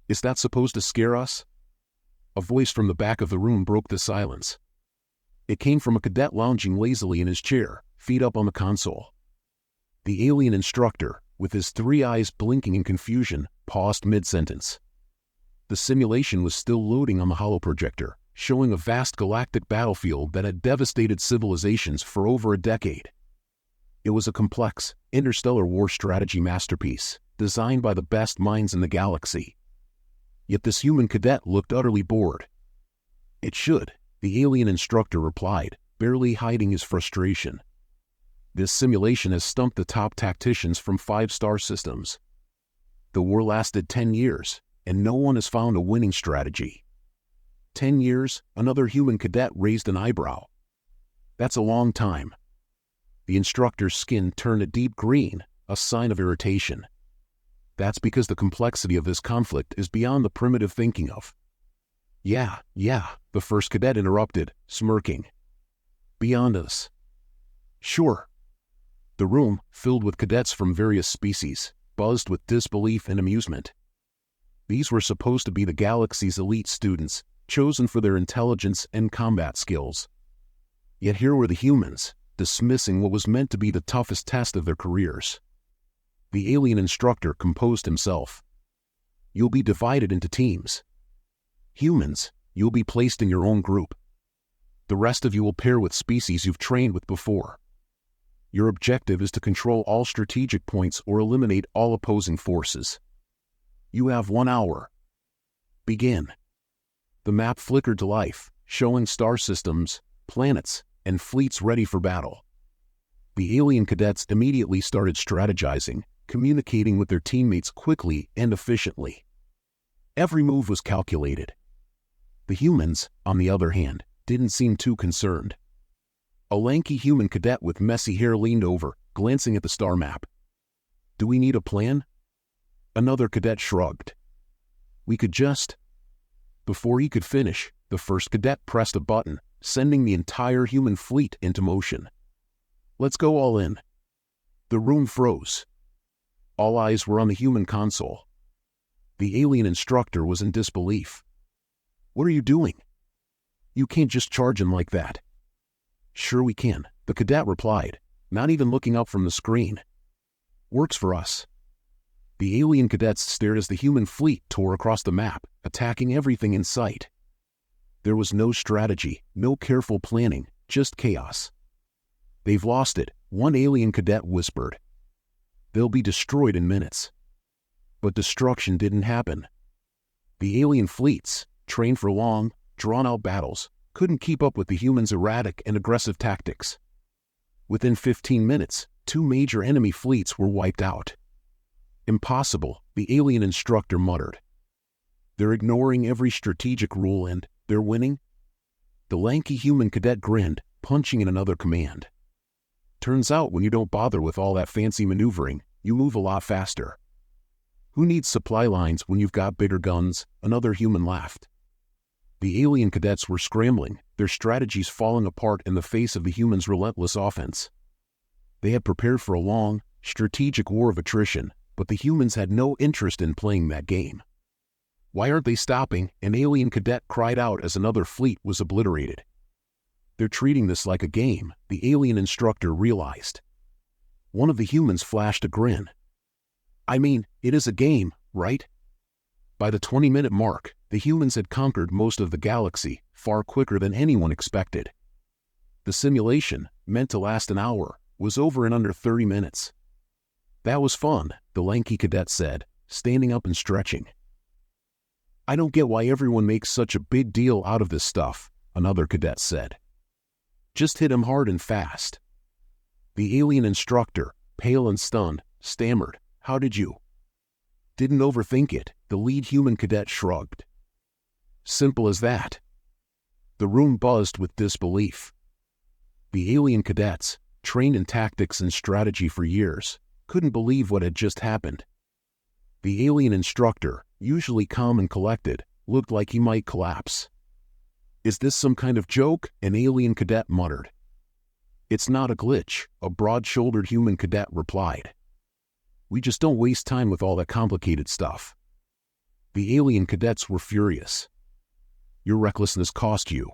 Is that supposed to scare us? A voice from the back of the room broke the silence. It came from a cadet lounging lazily in his chair, feet up on the console. The alien instructor, with his 3 eyes blinking in confusion, paused mid-sentence. The simulation was still loading on the holoprojector, showing a vast galactic battlefield that had devastated civilizations for over a decade. It was a complex, interstellar war strategy masterpiece, designed by the best minds in the galaxy. Yet this human cadet looked utterly bored. It should, the alien instructor replied, barely hiding his frustration. This simulation has stumped the top tacticians from 5-star systems. The war lasted 10 years, and no one has found a winning strategy. 10 years, another human cadet raised an eyebrow. That's a long time. The instructor's skin turned a deep green, a sign of irritation. That's because the complexity of this conflict is beyond the primitive thinking of. Yeah, the first cadet interrupted, smirking. Beyond us. Sure. The room, filled with cadets from various species, buzzed with disbelief and amusement. These were supposed to be the galaxy's elite students, chosen for their intelligence and combat skills. Yet here were the humans, dismissing what was meant to be the toughest test of their careers. The alien instructor composed himself. You'll be divided into teams. Humans, you'll be placed in your own group. The rest of you will pair with species you've trained with before. Your objective is to control all strategic points or eliminate all opposing forces. You have 1 hour. Begin. The map flickered to life, showing star systems, planets, and fleets ready for battle. The alien cadets immediately started strategizing, communicating with their teammates quickly and efficiently. Every move was calculated. The humans, on the other hand, didn't seem too concerned. A lanky human cadet with messy hair leaned over, glancing at the star map. Do we need a plan? Another cadet shrugged. We could just... Before he could finish, the first cadet pressed a button, sending the entire human fleet into motion. Let's go all in. The room froze. All eyes were on the human console. The alien instructor was in disbelief. What are you doing? You can't just charge him like that. Sure we can, the cadet replied, not even looking up from the screen. Works for us. The alien cadets stared as the human fleet tore across the map, attacking everything in sight. There was no strategy, no careful planning, just chaos. They've lost it, one alien cadet whispered. They'll be destroyed in minutes. But destruction didn't happen. The alien fleets, trained for long, drawn-out battles, couldn't keep up with the humans' erratic and aggressive tactics. Within 15 minutes, 2 major enemy fleets were wiped out. Impossible, the alien instructor muttered. They're ignoring every strategic rule and they're winning? The lanky human cadet grinned, punching in another command. Turns out when you don't bother with all that fancy maneuvering, you move a lot faster. Who needs supply lines when you've got bigger guns? Another human laughed. The alien cadets were scrambling, their strategies falling apart in the face of the humans' relentless offense. They had prepared for a long, strategic war of attrition, but the humans had no interest in playing that game. Why aren't they stopping? An alien cadet cried out as another fleet was obliterated. They're treating this like a game, the alien instructor realized. One of the humans flashed a grin. I mean, it is a game, right? By the 20-minute mark, the humans had conquered most of the galaxy, far quicker than anyone expected. The simulation, meant to last an hour, was over in under 30 minutes. That was fun, the lanky cadet said, standing up and stretching. I don't get why everyone makes such a big deal out of this stuff, another cadet said. Just hit him hard and fast. The alien instructor, pale and stunned, stammered, How did you? Didn't overthink it, the lead human cadet shrugged. Simple as that. The room buzzed with disbelief. The alien cadets, trained in tactics and strategy for years, couldn't believe what had just happened. The alien instructor, usually calm and collected, looked like he might collapse. Is this some kind of joke? An alien cadet muttered. It's not a glitch, a broad-shouldered human cadet replied. We just don't waste time with all that complicated stuff. The alien cadets were furious. Your recklessness cost you.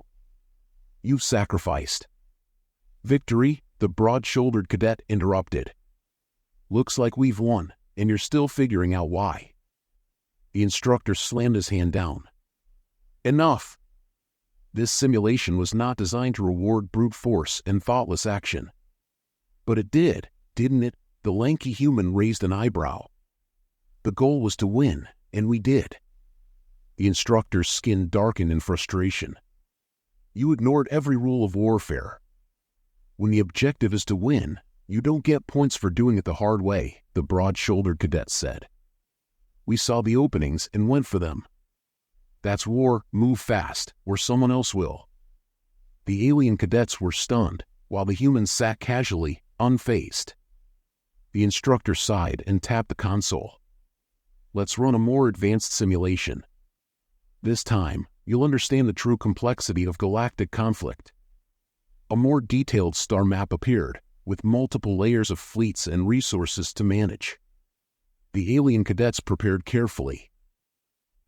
You sacrificed. Victory, the broad-shouldered cadet interrupted. Looks like we've won, and you're still figuring out why. The instructor slammed his hand down. Enough! This simulation was not designed to reward brute force and thoughtless action. But it did, didn't it? The lanky human raised an eyebrow. The goal was to win, and we did. The instructor's skin darkened in frustration. You ignored every rule of warfare. When the objective is to win, you don't get points for doing it the hard way, the broad-shouldered cadet said. We saw the openings and went for them. That's war, move fast, or someone else will. The alien cadets were stunned, while the humans sat casually, unfazed. The instructor sighed and tapped the console. Let's run a more advanced simulation. This time, you'll understand the true complexity of galactic conflict. A more detailed star map appeared, with multiple layers of fleets and resources to manage. The alien cadets prepared carefully.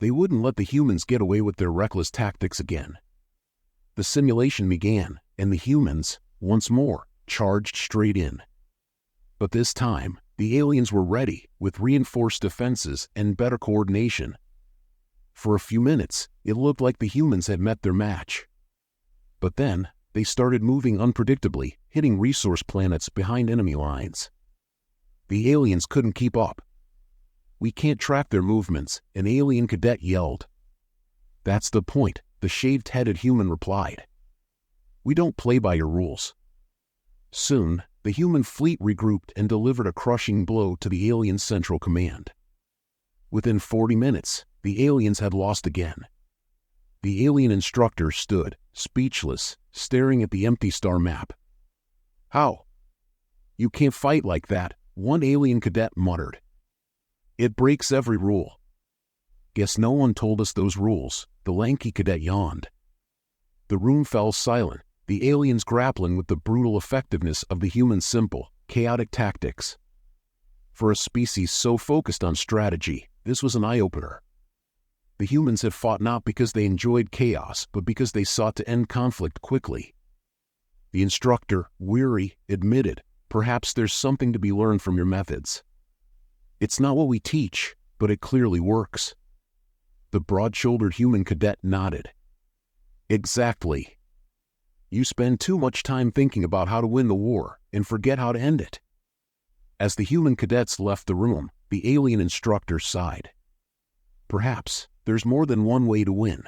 They wouldn't let the humans get away with their reckless tactics again. The simulation began, and the humans, once more, charged straight in. But this time, the aliens were ready, with reinforced defenses and better coordination. For a few minutes, it looked like the humans had met their match. But then, they started moving unpredictably, hitting resource planets behind enemy lines. The aliens couldn't keep up. We can't track their movements, an alien cadet yelled. That's the point, the shaved-headed human replied. We don't play by your rules. Soon, the human fleet regrouped and delivered a crushing blow to the alien central command. Within 40 minutes, the aliens had lost again. The alien instructor stood, speechless, staring at the empty star map. How? You can't fight like that, one alien cadet muttered. It breaks every rule. Guess no one told us those rules, the lanky cadet yawned. The room fell silent, the aliens grappling with the brutal effectiveness of the human simple, chaotic tactics. For a species so focused on strategy, this was an eye-opener. The humans had fought not because they enjoyed chaos, but because they sought to end conflict quickly. The instructor, weary, admitted, perhaps there's something to be learned from your methods. It's not what we teach, but it clearly works. The broad-shouldered human cadet nodded. Exactly. You spend too much time thinking about how to win the war and forget how to end it. As the human cadets left the room, the alien instructor sighed. Perhaps there's more than one way to win.